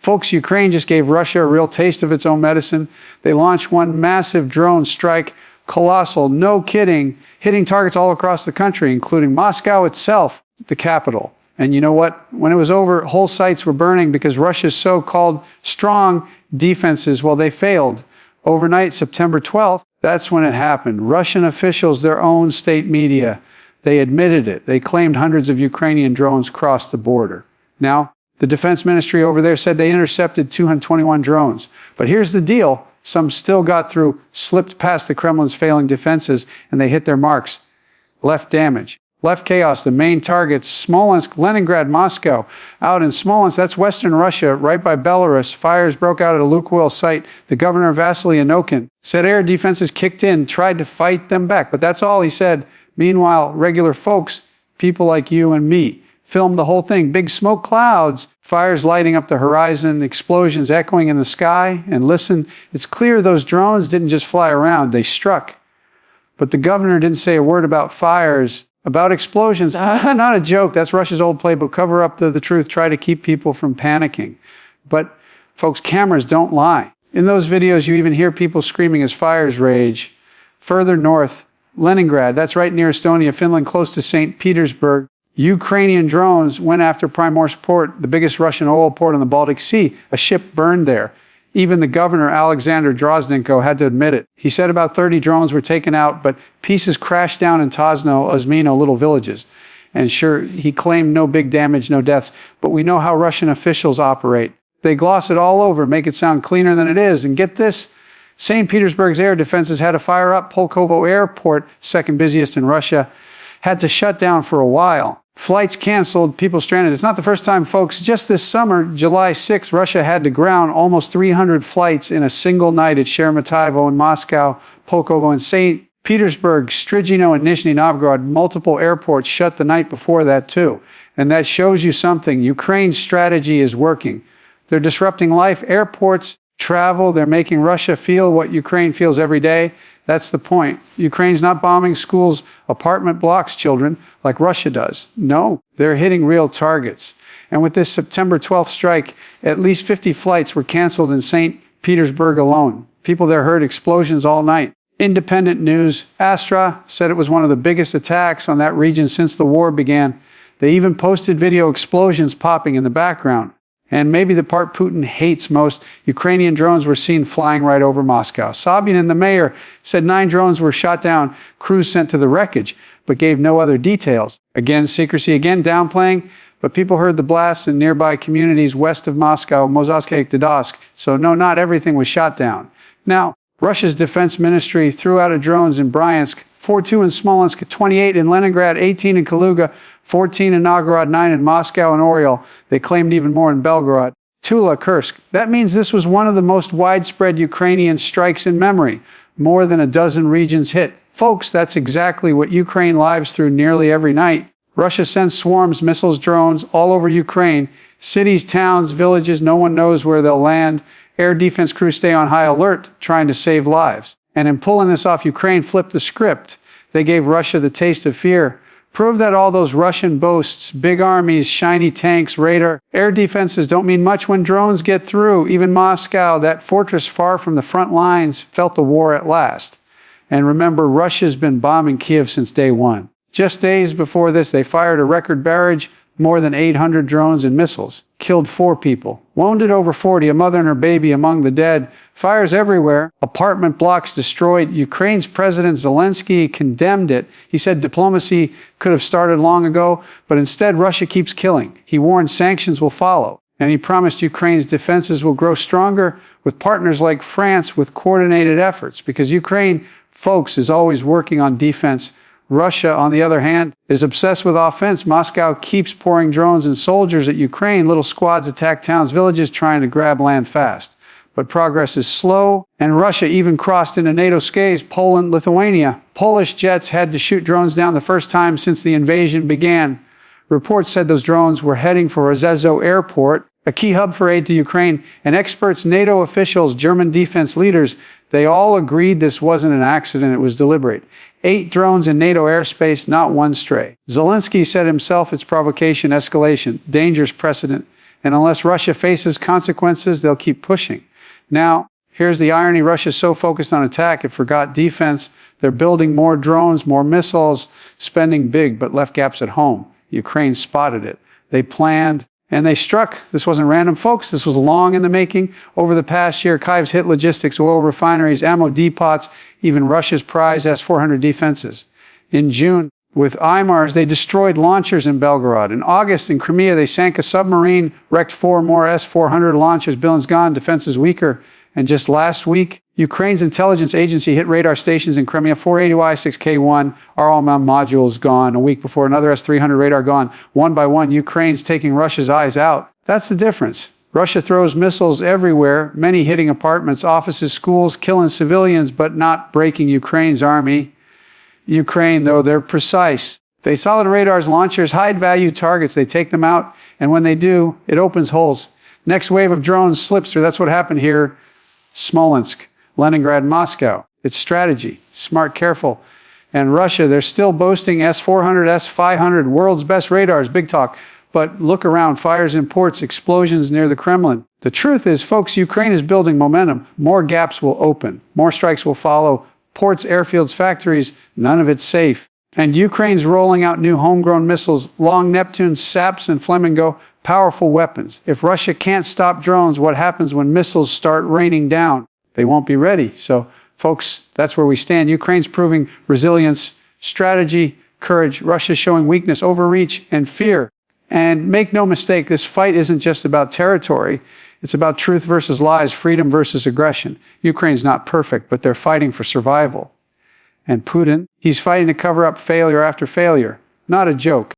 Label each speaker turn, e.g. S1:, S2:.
S1: Folks, Ukraine just gave Russia a real taste of its own medicine. They launched one massive drone strike, colossal, no kidding, hitting targets all across the country, including Moscow itself, the capital. And you know what? When it was over, whole sites were burning because Russia's so-called strong defenses, well, they failed. Overnight, September 12th, that's when it happened. Russian officials, their own state media, they admitted it. They claimed hundreds of Ukrainian drones crossed the border. Now, the defense ministry over there said they intercepted 221 drones. But here's the deal. Some still got through, slipped past the Kremlin's failing defenses, and they hit their marks. Left damage. Left chaos. The main targets, Smolensk, Leningrad, Moscow. Out in Smolensk, that's Western Russia, right by Belarus. Fires broke out at a Lukoil site. The governor, Vasily Anokin, said air defenses kicked in, tried to fight them back. But that's all he said. Meanwhile, regular folks, people like you and me, filmed the whole thing. Big smoke clouds, fires lighting up the horizon, explosions echoing in the sky. And listen, it's clear those drones didn't just fly around, they struck. But the governor didn't say a word about fires, about explosions. Not a joke, that's Russia's old playbook. Cover up the truth, try to keep people from panicking. But folks, cameras don't lie. In those videos, you even hear people screaming as fires rage. Further north, Leningrad, that's right near Estonia, Finland, close to St. Petersburg. Ukrainian drones went after Primorsk port, the biggest Russian oil port on the Baltic Sea. A ship burned there. Even the governor, Alexander Drozdenko, had to admit it. He said about 30 drones were taken out, but pieces crashed down in Tosno, Osmino, little villages. And sure, he claimed no big damage, no deaths, but we know how Russian officials operate. They gloss it all over, make it sound cleaner than it is. And get this, St. Petersburg's air defenses had to fire up Pulkovo Airport, second busiest in Russia, had to shut down for a while. Flights canceled, people stranded. It's not the first time, folks. Just this summer, July 6th, Russia had to ground almost 300 flights in a single night at Sheremetyevo in Moscow, Pulkovo in St. Petersburg, Strigino and Nizhny Novgorod. Multiple airports shut the night before that too. And that shows you something. Ukraine's strategy is working. They're disrupting life. Airports, travel, they're making Russia feel what Ukraine feels every day. That's the point. Ukraine's not bombing schools, apartment blocks, children, like Russia does. No, they're hitting real targets. And with this September 12th strike, at least 50 flights were canceled in St. Petersburg alone. People there heard explosions all night. Independent news, Astra said it was one of the biggest attacks on that region since the war began. They even posted video explosions popping in the background. And maybe the part Putin hates most, Ukrainian drones were seen flying right over Moscow. Sobyanin, the mayor, said 9 drones were shot down, crews sent to the wreckage, but gave no other details. Again, secrecy, again, downplaying, but people heard the blasts in nearby communities west of Moscow, Mozovsk, Dodosk. So no, not everything was shot down. Now, Russia's defense ministry threw out drones in Bryansk, 42 in Smolensk, 28 in Leningrad, 18 in Kaluga, 14 in Novgorod, 9 in Moscow and Oriol. They claimed even more in Belgorod. Tula, Kursk. That means this was one of the most widespread Ukrainian strikes in memory. More than a dozen regions hit. Folks, that's exactly what Ukraine lives through nearly every night. Russia sends swarms, missiles, drones all over Ukraine. Cities, towns, villages, no one knows where they'll land. Air defense crews stay on high alert, trying to save lives. And in pulling this off, Ukraine flipped the script. They gave Russia the taste of fear. Prove that all those Russian boasts, big armies, shiny tanks, radar, air defenses don't mean much when drones get through. Even Moscow, that fortress far from the front lines, felt the war at last. And remember, Russia's been bombing Kiev since day one. Just days before this, they fired a record barrage, more than 800 drones and missiles, killed 4 people, wounded over 40, a mother and her baby among the dead, fires everywhere, apartment blocks destroyed. Ukraine's President Zelensky condemned it. He said diplomacy could have started long ago, but instead Russia keeps killing. He warned sanctions will follow, and he promised Ukraine's defenses will grow stronger with partners like France with coordinated efforts, because Ukraine, folks, is always working on defense. Russia, on the other hand, is obsessed with offense. Moscow keeps pouring drones and soldiers at Ukraine. Little squads attack towns, villages, trying to grab land fast. But progress is slow, and Russia even crossed into NATO skies, Poland, Lithuania. Polish jets had to shoot drones down the first time since the invasion began. Reports said those drones were heading for Rzeszów Airport, a key hub for aid to Ukraine, and experts, NATO officials, German defense leaders, they all agreed this wasn't an accident, it was deliberate. 8 drones in NATO airspace, not one stray. Zelensky said himself it's provocation, escalation, dangerous precedent. And unless Russia faces consequences, they'll keep pushing. Now, here's the irony. Russia's so focused on attack, it forgot defense. They're building more drones, more missiles, spending big, but left gaps at home. Ukraine spotted it. They planned and they struck. This wasn't random, folks. This was long in the making. Over the past year, Kyiv's hit logistics, oil refineries, ammo depots, even Russia's prize S-400 defenses. In June, with IMARS, they destroyed launchers in Belgorod. In August, in Crimea, they sank a submarine, wrecked 4 more S-400 launchers. Billions gone, defenses weaker. And just last week, Ukraine's intelligence agency hit radar stations in Crimea. 480Y6K1 RLM modules gone. A week before, another S-300 radar gone. One by one, Ukraine's taking Russia's eyes out. That's the difference. Russia throws missiles everywhere, many hitting apartments, offices, schools, killing civilians, but not breaking Ukraine's army. Ukraine, though, they're precise. They solid radars, launchers, high-value targets. They take them out, and when they do, it opens holes. Next wave of drones slips through. That's what happened here. Smolensk, Leningrad, Moscow. It's strategy. Smart, careful. And Russia, they're still boasting S-400, S-500, world's best radars, big talk. But look around, fires in ports, explosions near the Kremlin. The truth is, folks, Ukraine is building momentum. More gaps will open. More strikes will follow. Ports, airfields, factories, none of it's safe. And Ukraine's rolling out new homegrown missiles, Long Neptune, SAPs, and Flamingo, powerful weapons. If Russia can't stop drones, what happens when missiles start raining down? They won't be ready. So, folks, that's where we stand. Ukraine's proving resilience, strategy, courage. Russia's showing weakness, overreach, and fear. And make no mistake, this fight isn't just about territory. It's about truth versus lies, freedom versus aggression. Ukraine's not perfect, but they're fighting for survival. And Putin, he's fighting to cover up failure after failure. Not a joke.